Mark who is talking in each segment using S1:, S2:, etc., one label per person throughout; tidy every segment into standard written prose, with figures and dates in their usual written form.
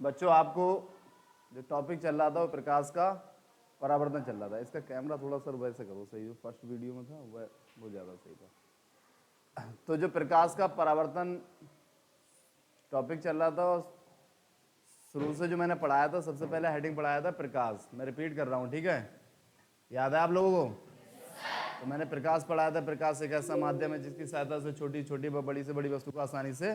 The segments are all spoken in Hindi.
S1: बच्चों आपको जो टॉपिक चल रहा था वो प्रकाश का परावर्तन चल रहा था। इसका कैमरा थोड़ा सा वैसे करो, सही जो फर्स्ट वीडियो में था वो ज़्यादा सही था। तो जो प्रकाश का परावर्तन टॉपिक चल रहा था, शुरू से जो मैंने पढ़ाया था, सबसे पहले हेडिंग पढ़ाया था प्रकाश। मैं रिपीट कर रहा हूँ, ठीक है? याद है आप लोगों को? तो मैंने प्रकाश पढ़ाया था। प्रकाश एक ऐसा माध्यम है जिसकी सहायता से छोटी छोटी व बड़ी से बड़ी वस्तु को आसानी से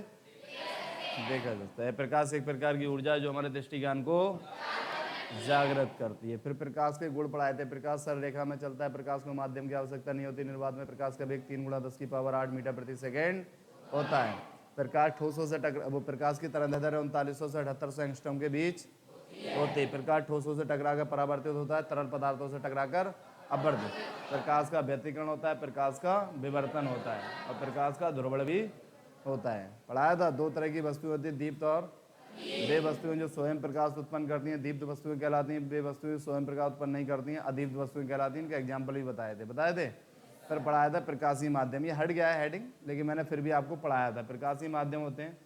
S1: देखा जाता है। प्रकाश एक प्रकार की ऊर्जा है जो हमारे दृष्टि ज्ञान को जागृत करती है। फिर प्रकाश के गुण पढ़ाए थे। प्रकाश सरल रेखा में चलता है। प्रकाश को माध्यम की आवश्यकता नहीं होती। निर्वात में प्रकाश का वेग 3 × 10⁸ मीटर प्रति सेकेंड होता है। प्रकाश ठोसों से वो प्रकाश की तरंगदैर्घ्य 3900 से 7800 एंगस्ट्रॉम के बीच होती है। प्रकाश ठोसों से टकराकर परावर्तित होता है, तरल पदार्थों से टकराकर अपवर्तित। प्रकाश का व्यतिकरण होता है, प्रकाश का विवर्तन होता है, और प्रकाश का ध्रुवण भी होता है। पढ़ाया था। दो तरह की वस्तुएं होती है, दीप्त और वे वस्तुएं जो स्वयं प्रकाश उत्पन्न करती हैं दीप्त वस्तुएं कहलाती हैं। वे वस्तुएं स्वयं प्रकाश उत्पन्न नहीं करती हैं, अदीप्त वस्तुएं कहलाती हैं। इनके एग्जाम्पल भी बताए थे। फिर पढ़ाया था प्रकाशीय माध्यम। ये हट गया है हेडिंग, लेकिन मैंने फिर भी आपको पढ़ाया था। प्रकाशीय माध्यम होते हैं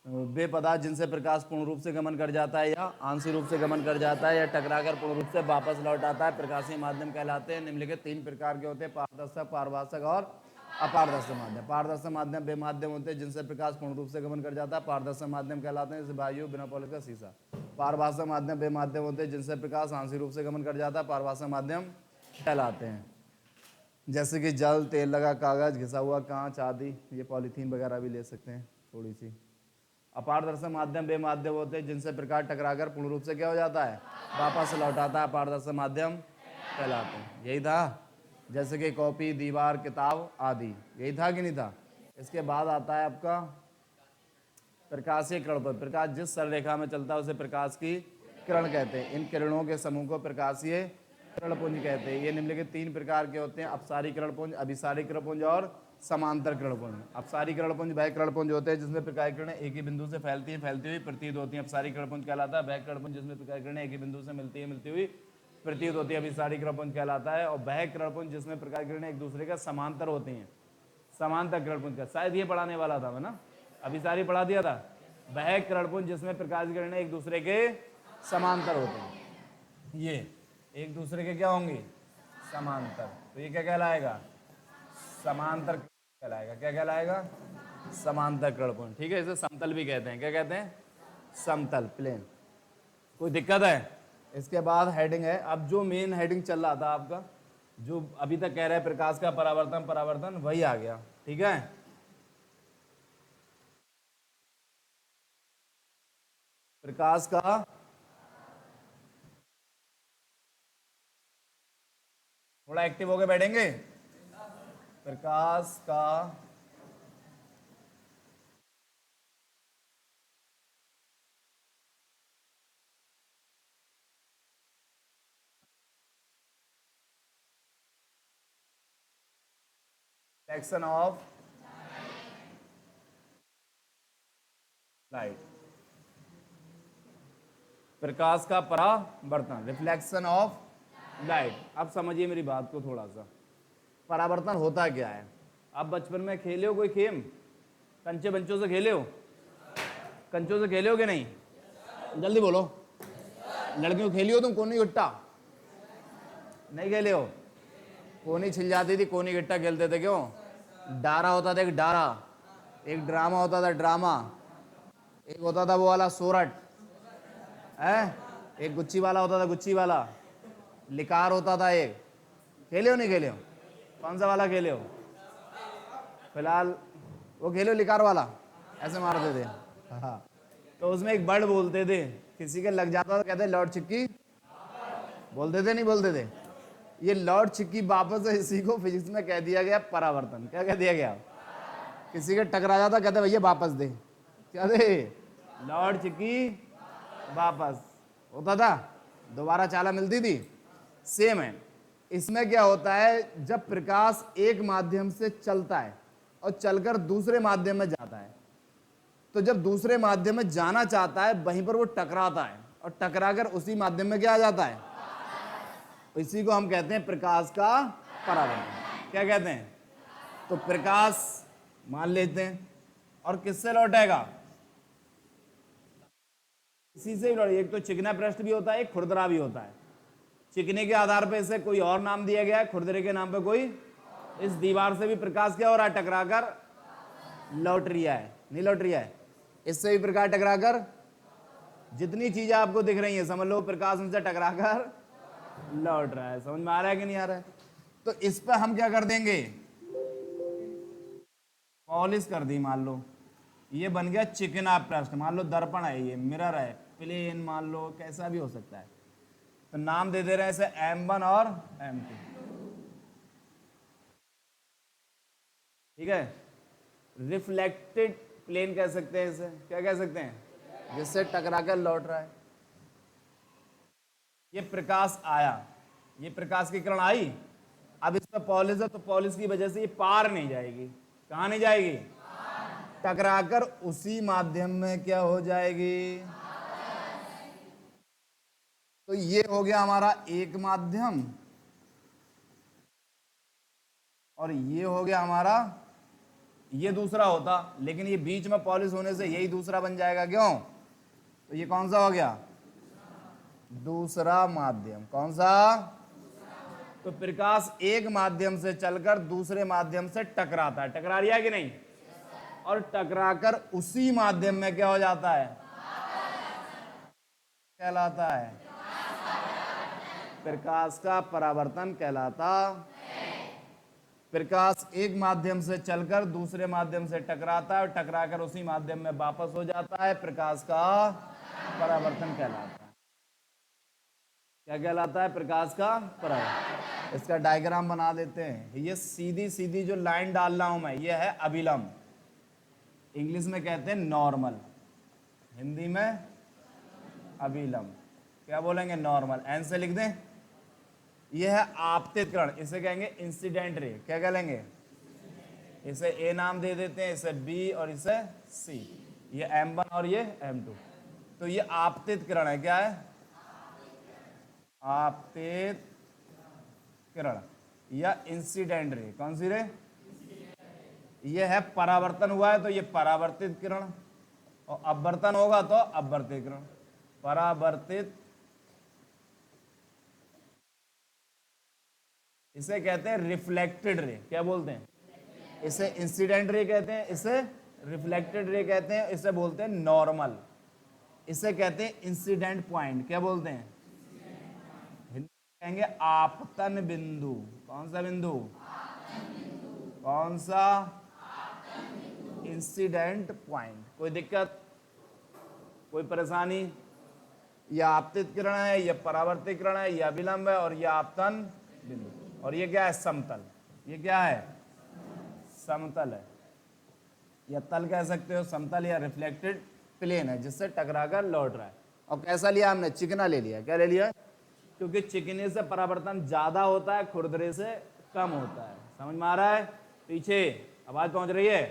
S1: वे पदार्थ जिनसे प्रकाश पूर्ण रूप से गमन कर जाता है या आंशिक रूप से गमन कर जाता है या टकराकर पूर्ण रूप से वापस लौट आता है, प्रकाशीय माध्यम कहलाते हैं। निम्नलिखित 3 प्रकार के होते हैं, पारदर्शक, पारभाषक और अपारदर्शक माध्यम। पारदर्शक माध्यम वे माध्यम होते हैं जिनसे प्रकाश पूर्ण रूप से गमन कर जाता है, पारदर्शक माध्यम कहलाते हैं, जैसे वायु, बिना पॉलिश का शीशा। पारभाषक माध्यम वे माध्यम होते हैं जिनसे प्रकाश आंशिक रूप से गमन कर जाता है, पारभाषक माध्यम कहलाते हैं, जैसे कि जल, तेल लगा कागज, घिसा हुआ कांच आदि। ये पॉलीथीन वगैरह भी ले सकते हैं थोड़ी सी। अपारदर्शक माध्यम वे माध्यम होते हैं जिनसे प्रकाश टकराकर पूर्ण रूप से क्या हो जाता है, वापस लौटाता है, अपारदर्शक माध्यम कहलाते हैं। यही था, जैसे कि कॉपी, दीवार, किताब आदि। यही था कि नहीं था? इसके बाद आता है आपका प्रकाशीय किरणपुंज। प्रकाश जिस सरल रेखा में चलता है उसे प्रकाश की किरण कहते हैं। इन किरणों के समूह को प्रकाशीय किरणपुंज कहते हैं। ये निम्नलिखित 3 प्रकार के होते हैं, अपसारी किरणपुंज, अभिसारी किरणपुंज और समांतर किरणपुंज। अपसारी किरणपुंज वह किरणपुंज होते हैं जिसमें प्रकाश किरणें एक ही बिंदु से फैलती हुई प्रतीत होती हैं, अपसारी किरणपुंज कहलाता है। वह किरणपुंज जिसमें प्रकाश किरणें एक ही बिंदु से मिलती हुई प्रतीत होती है, अभिसारी किरणपुंज कहलाता है। और वह किरणपुंज जिसमें प्रकाश किरणें एक दूसरे का समांतर होती हैं, समांतर किरणपुंज का। शायद ये पढ़ाने वाला था मैं ना, अभिसारी पढ़ा दिया था। वह किरणपुंज जिसमें प्रकाश किरणें एक दूसरे के समांतर होते हैं, ये एक दूसरे के क्या होंगे, समांतर। तो ये क्या कहलाएगा, समांतर कहलाएगा। क्या कहलाएगा, समांतर किरणपुंज। ठीक है, इसे समतल भी कहते हैं। क्या कहते हैं, समतल, प्लेन। कोई दिक्कत है? इसके बाद हेडिंग है, अब जो मेन हेडिंग चल रहा था आपका, जो अभी तक कह रहे हैं प्रकाश का परावर्तन, वही आ गया। ठीक है, प्रकाश का थोड़ा एक्टिव होके बैठेंगे। प्रकाश का रिफ्लेक्शन ऑफ लाइट, प्रकाश का परावर्तन, रिफ्लेक्शन ऑफ लाइट। अब समझिए मेरी बात को थोड़ा सा। परावर्तन होता क्या है? आप बचपन में खेले हो कोई खेल? कंचे बंचों से खेले हो? कंचों से खेले हो कि नहीं? जल्दी बोलो। लड़कियों खेली हो तुम कोनी गिट्टा? नहीं खेले हो? कोनी छिल जाती थी, कोनी गिट्टा खेलते थे। क्यों? डारा होता था, एक डारा, एक ड्रामा होता था, ड्रामा, एक होता था वो वाला सोरठ है, एक गुच्ची वाला होता था, गुच्ची वाला, लिकार होता था एक। खेले हो नहीं खेले हो? कौन सा वाला खेले हो? फिलहाल वो खेले हो लिकार वाला, ऐसे मारते थे। हाँ, तो उसमें एक बर्ड बोलते थे, किसी के लग जाता था कहते लॉर्ड चिक्की, बोलते थे नहीं बोलते थे? ये लॉर्ड चिक्की वापस इसी को फिजिक्स में कह दिया गया परावर्तन। क्या कह दिया गया? किसी के टकरा जाता कहते भैया वापस दे, क्या दे, लॉर्ड चिक्की वापस होता था, दोबारा चाला मिलती थी। सेम है, इसमें क्या होता है, जब प्रकाश एक माध्यम से चलता है और चलकर दूसरे माध्यम में जाता है, तो जब दूसरे माध्यम में जाना चाहता है वहीं पर वो टकराता है, और टकराकर उसी माध्यम में क्या आ जाता है, इसी को हम कहते हैं प्रकाश का परावर्तन। क्या कहते हैं? तो प्रकाश मान लेते हैं, और किससे लौटेगा, इसी से भी एक तो चिकना पृष्ठ भी होता है, एक खुरदरा भी होता है। चिकने के आधार पे इसे कोई और नाम दिया गया है, खुरदरे के नाम पे कोई। इस दीवार से भी प्रकाश क्या हो रहा है, टकराकर लौट रिया है, नहीं लौट रिया है। इससे भी प्रकाश टकराकर, जितनी चीजें आपको दिख रही हैं समझ लो प्रकाश उनसे टकराकर लौट रहा है। समझ में आ रहा है कि नहीं आ रहा है? तो इस पर हम क्या कर देंगे, पॉलिश कर दी। मान लो ये बन गया चिकना पृष्ठ, मान लो दर्पण है, ये मिरर है, प्लेन मान लो, कैसा भी हो सकता है। तो नाम दे दे रहे हैं इसे M1 और M2, ठीक है। रिफ्लेक्टेड प्लेन कह सकते हैं इसे, क्या कह सकते हैं, जिससे टकराकर लौट रहा है। ये प्रकाश आया, ये प्रकाश की किरण आई, अब इस पर पॉलिश है तो पॉलिश की वजह से ये पार नहीं जाएगी। कहां नहीं जाएगी, टकराकर उसी माध्यम में क्या हो जाएगी। तो ये हो गया हमारा एक माध्यम, और ये हो गया हमारा, ये दूसरा होता, लेकिन ये बीच में पॉलिश होने से यही दूसरा बन जाएगा। क्यों, तो ये कौन सा हो गया, दूसरा माध्यम। कौन सा, तो प्रकाश एक माध्यम से चलकर दूसरे माध्यम से टकराता है, टकरा रहा है कि नहीं, और टकराकर उसी माध्यम में क्या हो जाता है, कहलाता है, प्रकाश का परावर्तन कहलाता। प्रकाश एक माध्यम से चलकर दूसरे माध्यम से टकराता है और टकराकर उसी माध्यम में वापस हो जाता है, प्रकाश का परावर्तन कहलाता है। क्या कहलाता है, प्रकाश का परावर्तन। इसका डायग्राम बना देते हैं। ये सीधी सीधी जो लाइन डाल रहा हूं मैं, ये है अभिलंब, इंग्लिश में कहते हैं नॉर्मल, हिंदी में अभिलंब, क्या बोलेंगे, नॉर्मल। एन से लिख दें। यह है आपतित किरण, इसे कहेंगे इंसिडेंट रे, क्या कह लेंगे, इसे ए नाम दे देते हैं, इसे बी और इसे सी, ये M1 और ये M2। तो ये आपतित किरण है, क्या है, आपतित किरण या इंसिडेंट रे। कौन सी रे, ये है परावर्तन हुआ है तो ये परावर्तित किरण, और अपवर्तन होगा तो अपवर्तित किरण। परावर्तित, इसे कहते हैं रिफ्लेक्टेड रे, क्या बोलते हैं, इसे इंसिडेंट रे कहते हैं, इसे रिफ्लेक्टेड रे कहते हैं, इसे बोलते हैं नॉर्मल, इसे कहते हैं इंसिडेंट पॉइंट, क्या बोलते हैं, हिंदी कहेंगे आपतन बिंदु। कौन सा बिंदु, कौन सा, इंसिडेंट पॉइंट। कोई दिक्कत, कोई परेशानी, यह आपतित किरण है, यह परावर्तित किरण है, यह अभिलंब है, और यह आपतन बिंदु। और ये क्या है, समतल, ये क्या है, समतल है, या तल कह सकते हो, समतल या रिफ्लेक्टेड प्लेन है जिससे टकराकर लौट रहा है। और कैसा लिया हमने, चिकना ले लिया। क्या ले लिया, क्योंकि चिकने से परावर्तन ज्यादा होता है, खुरदरे से कम होता है। समझ में आ रहा है, पीछे आवाज पहुंच रही है।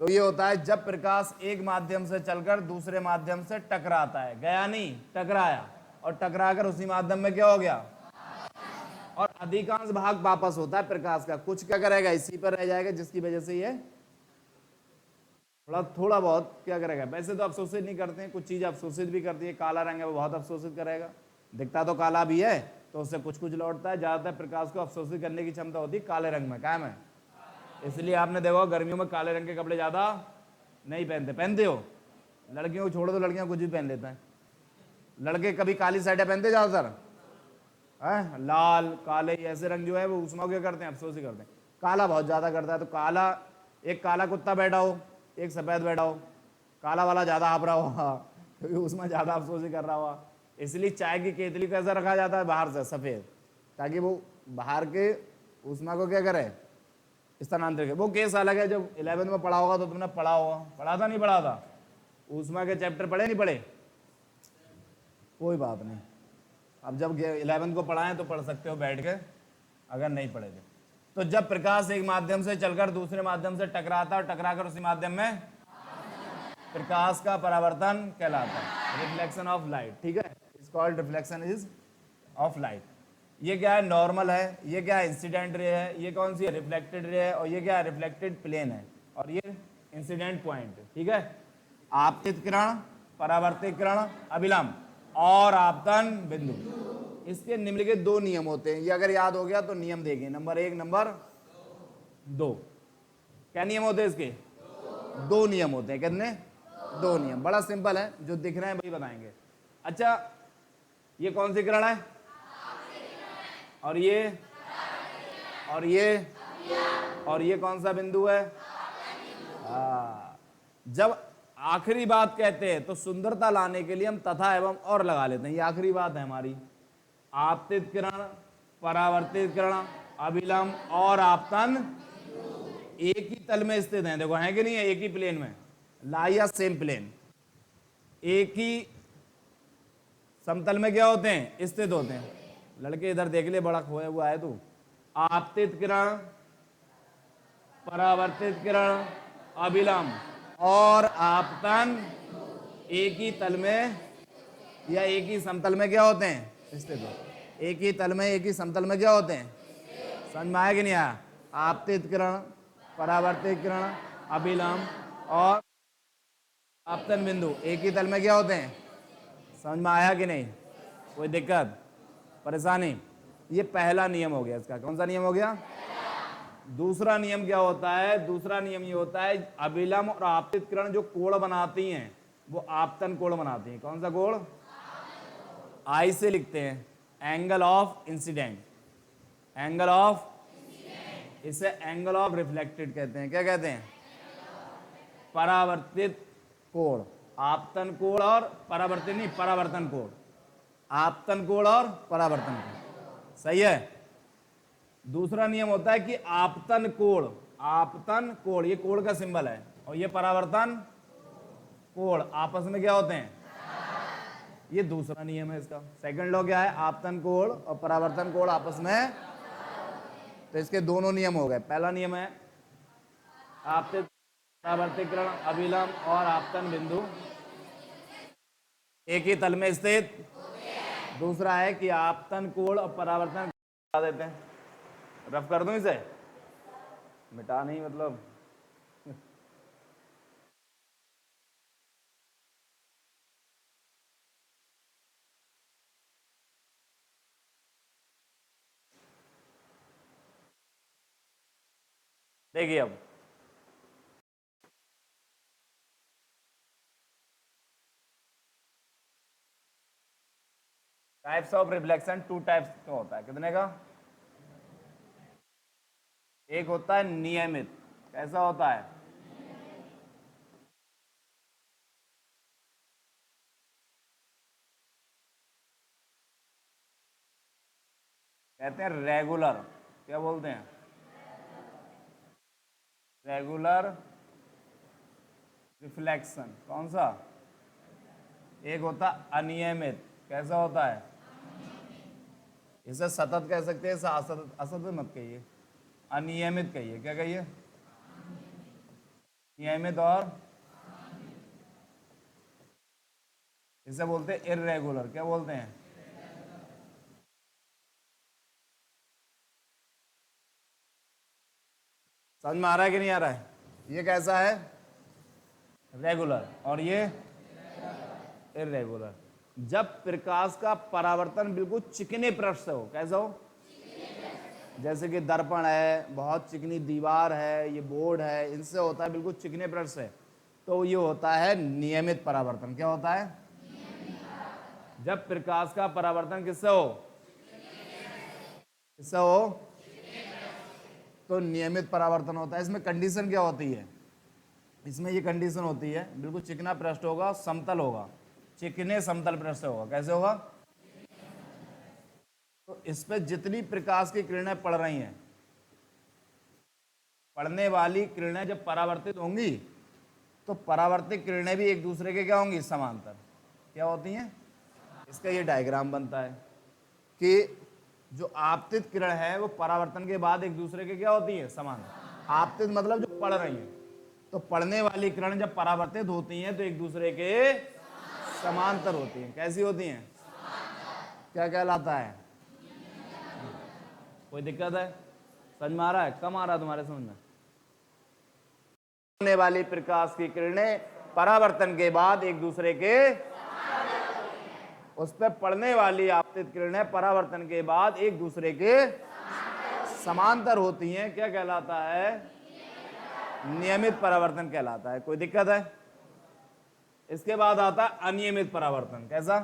S1: तो ये होता है जब प्रकाश एक माध्यम से चलकर दूसरे माध्यम से टकराता है, गया नहीं, टकराया, और टकराकर उसी माध्यम में क्या हो गया, और अधिकांश भाग वापस होता है प्रकाश का, कुछ क्या करेगा, इसी पर रह जाएगा, जिसकी वजह से ये थोड़ा बहुत क्या करेगा। वैसे तो अवशोषित नहीं करते हैं, कुछ चीज अवशोषित भी करती है। काला रंग है वो बहुत अवशोषित करेगा, दिखता तो काला भी है, तो उससे कुछ कुछ लौटता है। ज्यादातर प्रकाश को अवशोषित करने की क्षमता होती है काले रंग में, कायम है। इसलिए आपने देखा गर्मियों में काले रंग के कपड़े ज्यादा नहीं पहनते। पहनते हो, लड़कियों को छोड़ो तो लड़कियां कुछ भी पहन लेता है। लड़के कभी काली शर्टें पहनते ज्यादातर, लाल काले ऐसे रंग जो है वो उसमें क्या करते हैं, अफसोस ही करते हैं। काला बहुत ज्यादा करता है। तो काला, एक काला कुत्ता बैठा हो, एक सफेद बैठा हो, काला वाला ज्यादा हाँफ रहा हुआ क्योंकि उसमें ज्यादा अफसोस ही कर रहा हुआ। इसलिए चाय की केतली कैसा रखा जाता है, बाहर से सफेद, ताकि वो बाहर के उष्मा को क्या करे, स्थानांतरित करे। वो केस अलग है, जब 11th में पढ़ा होगा तो तुमने पढ़ा होगा, पढ़ा था नहीं पढ़ा था, उष्मा के चैप्टर पढ़े नहीं पढ़े, कोई बात नहीं। अब जब 11th को पढ़ाएं तो पढ़ सकते हो बैठ के, अगर नहीं पढ़े थे। तो जब प्रकाश एक माध्यम से चलकर दूसरे माध्यम से टकराता और टकराकर उसी माध्यम में, प्रकाश का परावर्तन कहलाता है, रिफ्लेक्शन ऑफ लाइट। ठीक है, it's called reflection is of light. ये क्या है, नॉर्मल है, ये क्या है, इंसिडेंट रे है, ये कौन सी है, रिफ्लेक्टेड रे है, और ये क्या है, रिफ्लेक्टेड प्लेन है, और ये इंसिडेंट पॉइंट। ठीक है, आपतित किरण परावर्तित किरण, अभिलंब और आपतन बिंदु। इसके निम्नलिखित दो नियम होते हैं, ये अगर याद हो गया तो नियम देखें, नंबर 1 नंबर 2। क्या नियम होते हैं इसके? दो नियम होते हैं। कितने? दो नियम। बड़ा सिंपल है, जो दिख रहे हैं वही बताएंगे। अच्छा, ये कौन सी किरण है? और ये और ये कौन सा बिंदु है? जब आखिरी बात कहते हैं तो सुंदरता लाने के लिए हम तथा एवं और लगा लेते हैं। ये आखिरी बात है हमारी। आपतित किरण, परावर्तित किरण, अभिलंब और आपतन एक ही तल में स्थित हैं। देखो है कि नहीं है? एक ही प्लेन में, लाई या सेम प्लेन, एक ही समतल में क्या होते हैं? स्थित होते हैं। लड़के इधर देख ले, बड़ा खोया हुआ है तू। आपतित किरण, परावर्तित किरण, अभिलंब और आपतन एक ही तल में या एक ही समतल में क्या होते हैं? स्थित होते। एक ही तल में, एक ही समतल में क्या होते हैं? समझ में आया कि नहीं आया? आपतित किरण, परावर्तित किरण, अभिलंब और आपतन बिंदु एक ही तल में क्या होते हैं? समझ में आया कि नहीं? कोई दिक्कत, परेशानी? ये पहला नियम हो गया इसका। कौन सा नियम हो गया? दूसरा नियम क्या होता है? दूसरा नियम ये होता है, अभिलंब और आपतित किरण जो कोण बनाती हैं वो आपतन कोण बनाती हैं। कौन सा कोण? आई से लिखते हैं, angle of incident, angle of, इसे एंगल ऑफ रिफ्लेक्टेड कहते हैं। क्या कहते हैं? परावर्तित कोण, आपतन कोण और परावर्तित नहीं, परावर्तन कोण, आपतन कोण और परावर्तन कोण। सही है। दूसरा नियम होता है कि आपतन कोण, आपतन कोण ये कोण का सिंबल है, और ये परावर्तन कोण आपस में क्या होते हैं? ये दूसरा नियम है इसका। सेकंड लॉ क्या है? आपतन कोण और परावर्तन कोण आपस में, तो इसके दोनों नियम हो गए। पहला नियम है आपतित, परावर्तित किरण, अभिलंब और आपतन बिंदु एक ही तल में स्थित। दूसरा है कि आपतन कोण और परावर्तन बता देते हैं। रफ कर दूं इसे? मिटा नहीं मतलब देखिए अब types of reflection, two types का होता है। कितने का? एक होता है नियमित। कैसा होता है? कहते हैं रेगुलर। क्या बोलते हैं? Regular reflection. कौन सा? एक होता अनियमित। कैसा होता है? इसे सतत कह सकते हैं, इसे असतत, असतत मत कहिए, अनियमित कहिए। क्या कहिए? नियमित। और इसे बोलते हैं इर्रेगुलर। क्या बोलते हैं? समझ में आ रहा है कि नहीं आ रहा है? ये कैसा है? रेगुलर। और ये इर्रेगुलर। जब प्रकाश का परावर्तन बिल्कुल चिकने पृष्ठ से हो। कैसा हो? जैसे कि दर्पण है, बहुत चिकनी दीवार है, ये बोर्ड है, इनसे होता है बिल्कुल चिकने पृष्ठ से, तो ये होता है नियमित परावर्तन। क्या होता है? जब प्रकाश का परावर्तन किससे हो? किससे हो? तो नियमित परावर्तन होता है। इसमें कंडीशन क्या होती है? इसमें ये कंडीशन होती है, बिल्कुल चिकना पृष्ठ होगा, समतल होगा, चिकने समतल पृष्ठ होगा। कैसे होगा? तो इस पे जितनी प्रकाश की किरणें पड़ रही हैं, पड़ने वाली किरणें जब परावर्तित होंगी तो परावर्तित किरणें भी एक दूसरे के क्या होंगी? समांतर। क्या होती हैं? इसका ये डायग्राम बनता है कि जो आपतित किरण है वो परावर्तन के बाद एक दूसरे के क्या होती है? समांतर। आपतित मतलब जो पड़ रही है, तो पड़ने वाली किरण जब परावर्तित होती हैं तो एक दूसरे के समांतर होती हैं। कैसी होती हैं? क्या कहलाता है? कोई दिक्कत है? समझ में आ रहा है? कम आ रहा है तुम्हारे समझ में? पड़ने वाली प्रकाश की किरणें परावर्तन के बाद एक दूसरे के उस पर पड़ने वाली आपतित किरणें परावर्तन के बाद एक दूसरे के समांतर होती हैं। क्या कहलाता है? नियमित परावर्तन कहलाता है। कोई दिक्कत है? इसके बाद आता है अनियमित परावर्तन। कैसा?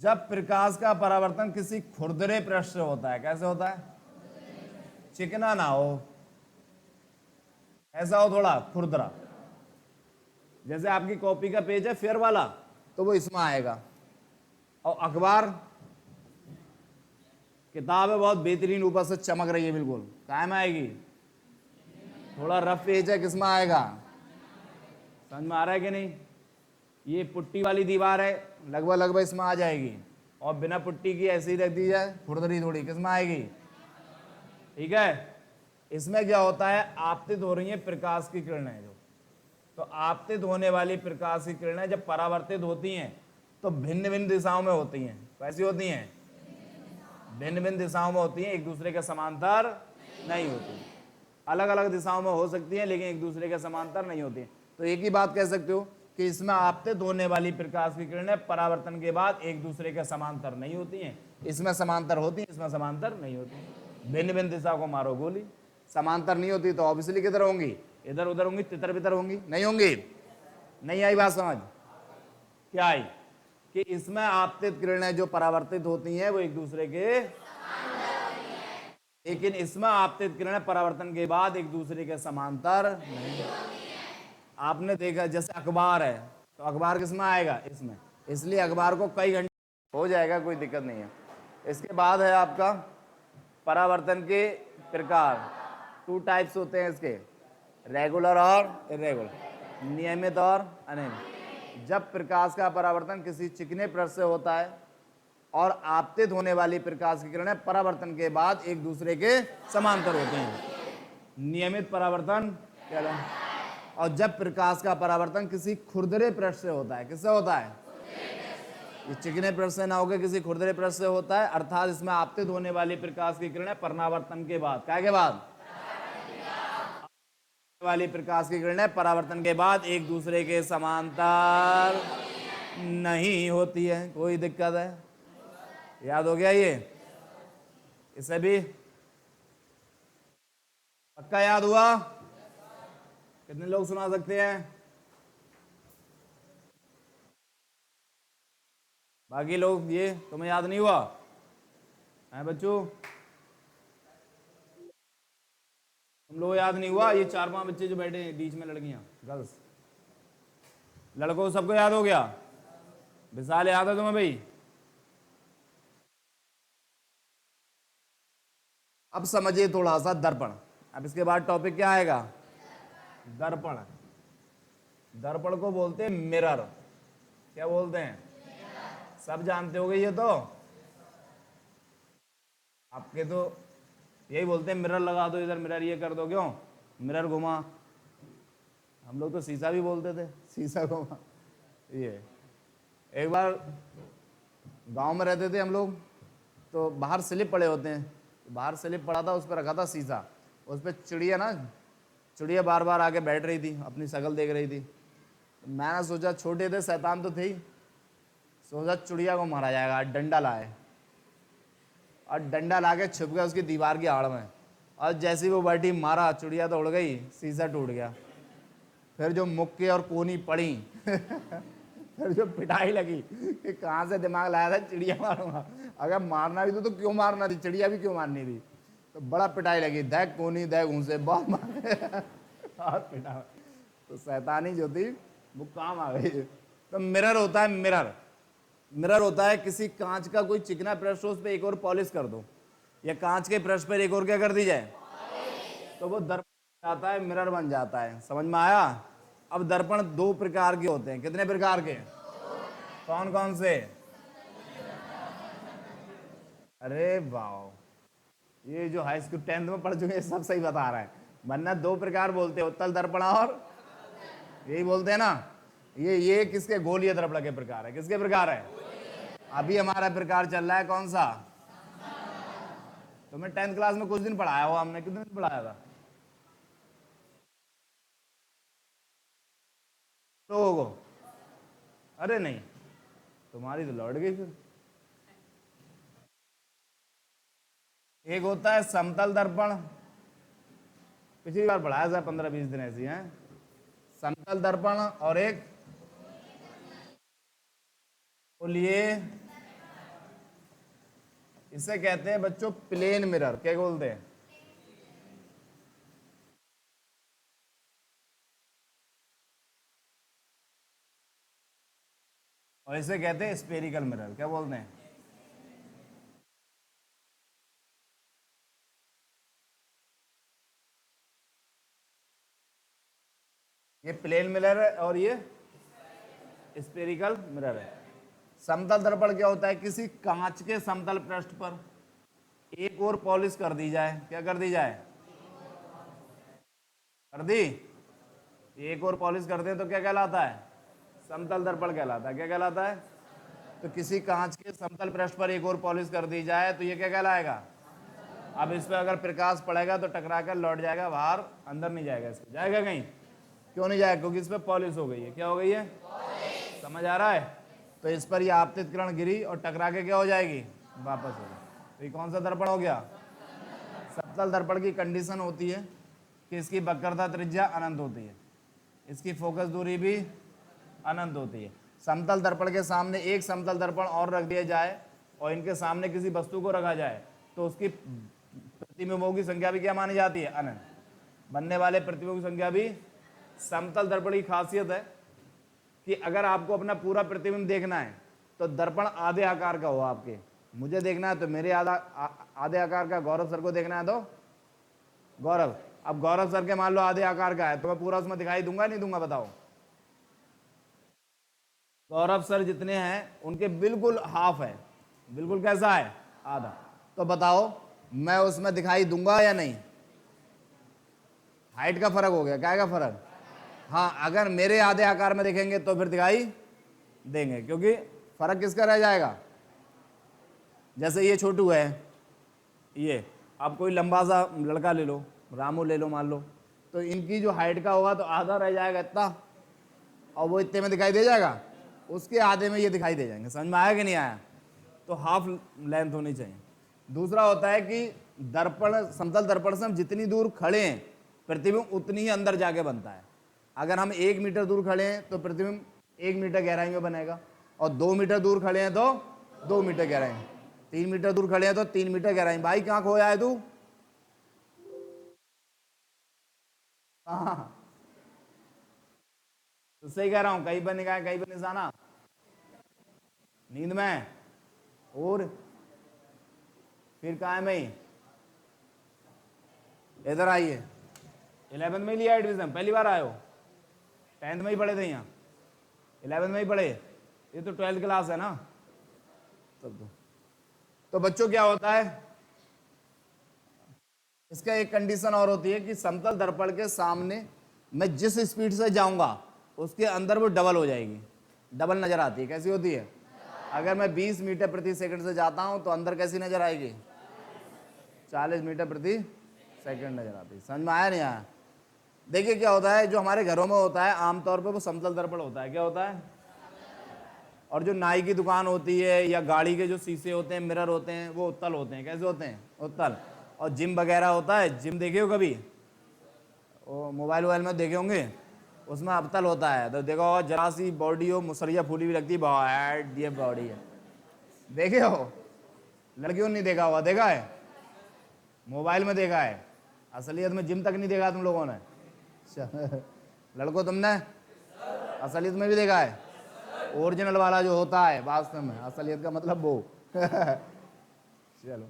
S1: जब प्रकाश का परावर्तन किसी खुरदरे पृष्ठ से होता है। कैसे होता है? चिकना ना हो, ऐसा हो थोड़ा खुरदरा। जैसे आपकी कॉपी का पेज है फेयर वाला, तो वो इसमें आएगा। और अखबार किताब है बहुत बेहतरीन, ऊपर से चमक रही है बिल्कुल, कायम आएगी। थोड़ा रफ पेज है, किसमें आएगा? समझ में आ रहा है कि नहीं? ये पुट्टी वाली दीवार है, लगभग लगभग इसमें आ जाएगी। और बिना पुट्टी की ऐसे ही रख दी जाए खुरदरी थोड़ी, किसमें आएगी? ठीक है। इसमें क्या होता है? आपतित हो रही है प्रकाश की किरणें। जो तो आपतित होने वाली प्रकाश की किरणें जब परावर्तित होती हैं तो भिन्न भिन्न दिशाओं में होती हैं। कैसी होती हैं? भिन्न भिन्न दिशाओं में होती हैं, एक दूसरे के समांतर नहीं होती। अलग अलग दिशाओं में हो सकती हैं लेकिन एक दूसरे के समांतर नहीं होती हैं। तो एक ही बात कह सकते हो कि इसमें आपतित होने वाली प्रकाश की किरणें परावर्तन के बाद एक दूसरे के समांतर नहीं होती हैं। इसमें समांतर होती हैं, इसमें समांतर नहीं होती। भिन्न भिन्न दिशा को मारो गोली। समांतर नहीं होती तो ऑब्वियसली किधर होंगी? इधर उधर होंगी, तितर बितर होंगी, नहीं होंगी? नहीं आई बात समझ? क्या आई? कि इसमें आपतित किरणें जो परावर्तित होती हैं वो एक दूसरे के, लेकिन इसमें आपतित किरणें परावर्तन के बाद एक दूसरे के समांतर नहीं। आपने देखा जैसे अखबार है, तो अखबार किसमें आएगा? इसमें। इसलिए अखबार को कई घंटे हो जाएगा, कोई दिक्कत नहीं है। इसके बाद है आपका परावर्तन के प्रकार। 2 टाइप्स होते हैं इसके, रेगुलर और इरेगुलर, नियमित और अनियमित। जब प्रकाश का परावर्तन किसी चिकने पृष्ठ से होता है और आपतित होने वाली प्रकाश की किरणें परावर्तन के बाद एक दूसरे के समांतर होते हैं, नियमित परावर्तन कहलाता है। और जब प्रकाश का परावर्तन किसी खुरदरे पृष्ठ से होता है, किससे होता है? ये चिकने पृष्ठ से ना होकर किसी खुरदरे पृष्ठ से होता है, अर्थात इसमें आपतित होने वाली प्रकाश की किरणें परावर्तन के बाद, क्या के बाद? वाली प्रकाश की किरणें परावर्तन के बाद एक दूसरे के समांतर नहीं होती है। कोई दिक्कत है? याद हो गया ये? इसे भी पक्का याद हुआ? कितने लोग सुना सकते हैं? बाकी लोग ये तुम्हें याद नहीं हुआ है बच्चों? तुम लोग याद नहीं हुआ? ये 4-5 बच्चे जो बैठे हैं बीच में, लड़कियां गर्ल्स, लड़कों सबको याद हो गया? विशाल याद है तुम्हें भाई? अब समझिए थोड़ा सा दर्पण। अब इसके बाद टॉपिक क्या आएगा? दर्पण। दर्पण को बोलते हैं मिरर। क्या बोलते हैं? सब जानते होगे ये तो। आपके तो यही बोलते हैं मिरर लगा दो इधर, मिरर ये कर दो, क्यों? मिरर घुमा। हम लोग तो शीशा भी बोलते थे, शीशा घुमा। ये एक बार गांव में रहते थे हम लोग, तो बाहर स्लिप पड़े होते हैं, बाहर स्लिप पड़ा था, उस पर रखा था शीशा। उस पर चिड़िया ना, चिड़िया बार बार आके बैठ रही थी, अपनी शक्ल देख रही थी। मैंने सोचा, छोटे थे, शैतान तो थे ही, सोचा चिड़िया को मारा जाएगा। डंडा लाए और डंडा ला के छुप गया उसकी दीवार की आड़ में, और जैसी वो बैठी मारा, चिड़िया तो उड़ गई, शीशा टूट गया। फिर जो मुक्के और कोनी पड़ी फिर जो पिटाई लगी कि कहाँ से दिमाग लाया था चिड़िया मारूंगा, अगर मारना भी तो क्यों मारना थी, चिड़िया भी क्यों मारनी थी। तो बड़ा पिटाई लगी, देख कोनी देख घूसे, बहुत मारे बहुत पिटा। तो शैतानी जो थी वो काम आ गई। तो मिरर होता है, मिरर। मिरर होता है किसी कांच का कोई चिकना पृष्ठ हो, उस पर एक और पॉलिश कर दो, या कांच के पृष्ठ पर एक और क्या कर दी जाए, तो वो दर्पण जाता है, मिरर बन जाता है। समझ में आया? अब दर्पण 2 प्रकार के होते हैं। कितने प्रकार के? कौन कौन से? अरे वाह, ये जो हाई स्कूल 10th में पढ़ चुके हैं सब सही बता रहा है। वरना 2 प्रकार बोलते हैं, उत्तल दर्पण और यही बोलते हैं ना। ये किसके? गोलीय दर्पण के प्रकार है। किसके प्रकार है? अभी हमारा प्रकार चल रहा है कौन सा? तो मैं 10th क्लास में कुछ दिन पढ़ाया हुआ हमने। कितने दिन पढ़ाया था? लोगों को? अरे नहीं, तुम्हारी तो लौट गई फिर। एक होता है समतल दर्पण, पिछली बार पढ़ाया था 15-20 दिन ऐसी हैं, समतल दर्पण, और एक बोलिए, इसे कहते हैं बच्चों प्लेन मिरर। क्या बोलते हैं? और इसे कहते हैं स्पेरिकल मिरर। क्या बोलते हैं? ये प्लेन मिरर है और ये स्पेरिकल मिरर है। समतल दर्पण क्या होता है? किसी कांच के समतल पृष्ठ पर एक और पॉलिश कर दी जाए। क्या कर दी जाए? कर दी। एक और पॉलिश कर दें तो क्या कहलाता है? समतल दर्पण कहलाता है। क्या कहलाता है? तो किसी कांच के समतल पृष्ठ पर एक और पॉलिश कर दी जाए तो ये क्या कहलाएगा? अब इस पर अगर प्रकाश पड़ेगा तो टकरा कर लौट जाएगा बाहर, अंदर नहीं जाएगा। इसको जाएगा कहीं? क्यों नहीं जाएगा? क्योंकि इस पर पॉलिश हो गई है। क्या हो गई है? समझ आ रहा है? तो इस पर ये आपतित किरण गिरी और टकरा के क्या हो जाएगी? वापस हो जाएगी। तो ये कौन सा दर्पण हो गया? समतल दर्पण की कंडीशन होती है कि इसकी वक्रता त्रिज्या अनंत होती है, इसकी फोकस दूरी भी अनंत होती है। समतल दर्पण के सामने एक समतल दर्पण और रख दिया जाए और इनके सामने किसी वस्तु को रखा जाए तो उसकी प्रतिबिंबों की संख्या भी क्या मानी जाती है? अनंत। बनने वाले प्रतिबिंबों की संख्या भी। समतल दर्पण की खासियत है कि अगर आपको अपना पूरा प्रतिबिंब देखना है तो दर्पण आधे आकार का हो आपके। मुझे देखना है तो मेरे आधे आकार का, गौरव सर को देखना है तो गौरव। अब गौरव सर के मान लो आधे आकार का है तो मैं पूरा उसमें दिखाई दूंगा नहीं दूंगा? बताओ। गौरव सर जितने हैं उनके बिल्कुल हाफ है। बिल्कुल कैसा है? आधा। तो बताओ मैं उसमें दिखाई दूंगा या नहीं? हाइट का फर्क हो गया। क्या का फर्क? हाँ, अगर मेरे आधे आकार में देखेंगे तो फिर दिखाई देंगे, क्योंकि फर्क किसका रह जाएगा? जैसे ये छोटू है, ये अब कोई लंबा सा लड़का ले लो, रामू ले लो मान लो, तो इनकी जो हाइट का होगा तो आधा रह जाएगा इतना, और वो इतने में दिखाई दे जाएगा, उसके आधे में ये दिखाई दे जाएंगे। समझ में आया कि नहीं आया? तो हाफ लेंथ होनी चाहिए। दूसरा होता है कि दर्पण, समतल दर्पण से हम जितनी दूर खड़े हैं प्रतिबिंब उतनी ही अंदर जाके बनता है। अगर हम 1 मीटर दूर खड़े हैं तो प्रतिबिंब 1 मीटर गहराई में बनेगा, और 2 मीटर दूर खड़े हैं तो 2 मीटर गहराई में, 3 मीटर दूर खड़े हैं तो 3 मीटर गहराई में। भाई कहाँ खोया है तू? हाँ, तो सही कह रहा हूं, कहीं पर निगाह कहीं पर निशाना, नींद में। और फिर कहाँ है? मैं इधर आइए। 11th में ही लिया एडमिशन? पहली बार आए हो? 10th में ही पढ़े थे यहाँ? 11th में ही पढ़े? ये तो 12th क्लास है ना तब। तो बच्चों क्या होता है, इसका एक कंडीशन और होती है कि समतल दर्पण के सामने मैं जिस स्पीड से जाऊंगा उसके अंदर वो डबल हो जाएगी। डबल नजर आती है। कैसी होती है? अगर मैं 20 मीटर प्रति सेकंड से जाता हूं तो अंदर कैसी नजर आएगी? 40 मीटर प्रति सेकंड नजर आती है। समझ में आया नहीं आया? देखिए क्या होता है, जो हमारे घरों में होता है आमतौर पर वो समतल दर्पण होता है। क्या होता है? और जो नाई की दुकान होती है या गाड़ी के जो शीशे होते हैं, मिरर होते हैं, वो उत्तल होते हैं। कैसे होते हैं? उत्तल। और जिम वगैरह होता है, जिम देखे हो कभी? वो मोबाइल वोबाइल में देखे होंगे, उसमें अवतल होता है। तो देखो जरा सी बॉडी हो, मुसरिया फूली भी लगती है, बहुत ये बॉडी है। देखे हो? लड़कियों ने नहीं देखा हुआ? देखा है? मोबाइल में देखा है, असलियत में जिम तक नहीं देखा तुम लोगों ने। लड़को तुमने असलियत में भी देखा है? ओरिजिनल वाला जो होता है वास्तव में, असलियत का मतलब वो। चलो,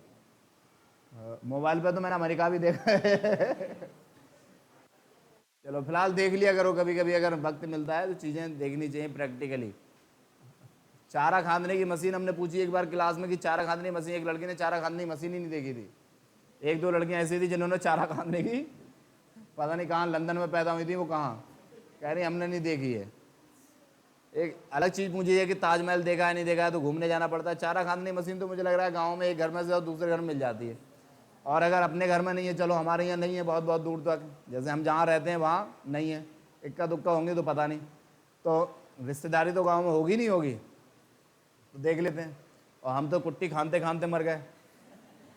S1: मोबाइल पे तो मैंने अमेरिका भी देखा है। चलो फिलहाल देख लिया करो कभी कभी, अगर वक्त मिलता है तो चीज़ें देखनी चाहिए प्रैक्टिकली। चारा खांदने की मशीन हमने पूछी एक बार क्लास में कि चारा खांदने की मशीन, एक लड़की ने चारा खांदने की मशीन ही नहीं देखी थी। 1-2 लड़कियां ऐसी थी जिन्होंने चारा खांदने की, पता नहीं कहाँ लंदन में पैदा हुई थी वो, कहाँ, कह रही हमने नहीं देखी है। एक अलग चीज़ मुझे है कि ताजमहल देखा है नहीं देखा है तो घूमने जाना पड़ता है। चारा खांदने की मशीन तो मुझे लग रहा है गाँव में एक घर में से और दूसरे घर में मिल जाती है, और अगर अपने घर में नहीं है, चलो हमारे यहाँ नहीं है बहुत बहुत दूर तक, जैसे हम जहाँ रहते हैं वहाँ नहीं है, इक्का दुक्का होंगे तो पता नहीं। तो रिश्तेदारी तो गांव में होगी नहीं होगी, तो देख लेते हैं। और हम तो कुट्टी खानते खानते मर गए।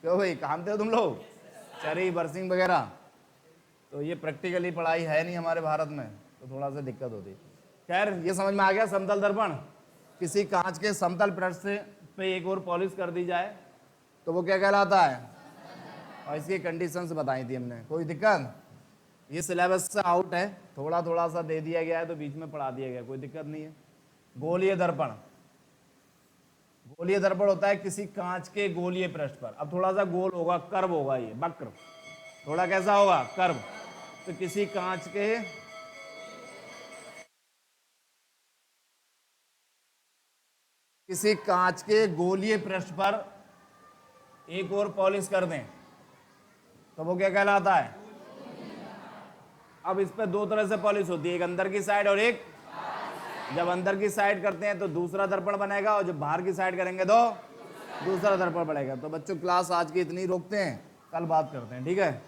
S1: क्यों भाई, खानते हो तुम लोग चरी बरसिंग वगैरह? तो ये प्रैक्टिकली पढ़ाई है नहीं हमारे भारत में, तो थोड़ा सा दिक्कत होती है। खैर, ये समझ में आ गया। समतल दर्पण, किसी कांच के समतल पृष्ठ से पे एक और पॉलिश कर दी जाए तो वो क्या कहलाता है? और इसकी कंडीशंस बताई थी हमने। कोई दिक्कत? ये सिलेबस से आउट है, थोड़ा थोड़ा सा दे दिया गया है तो बीच में पढ़ा दिया गया, कोई दिक्कत नहीं है। गोलीय दर्पण, गोलीय दर्पण होता है किसी कांच के गोलीय पृष्ठ पर। अब थोड़ा सा गोल होगा, कर्व होगा, ये वक्र, थोड़ा कैसा होगा? कर्व। तो किसी कांच के गोलीय पृष्ठ पर एक और पॉलिश कर दें तो वो क्या कहलाता है? अब इस पे दो तरह से पॉलिश होती है, एक अंदर की साइड और एक, जब अंदर की साइड करते हैं तो दूसरा दर्पण बनेगा, और जब बाहर की साइड करेंगे तो दूसरा दर्पण बनेगा। तो बच्चों, क्लास आज की इतनी रोकते हैं, कल बात करते हैं, ठीक है?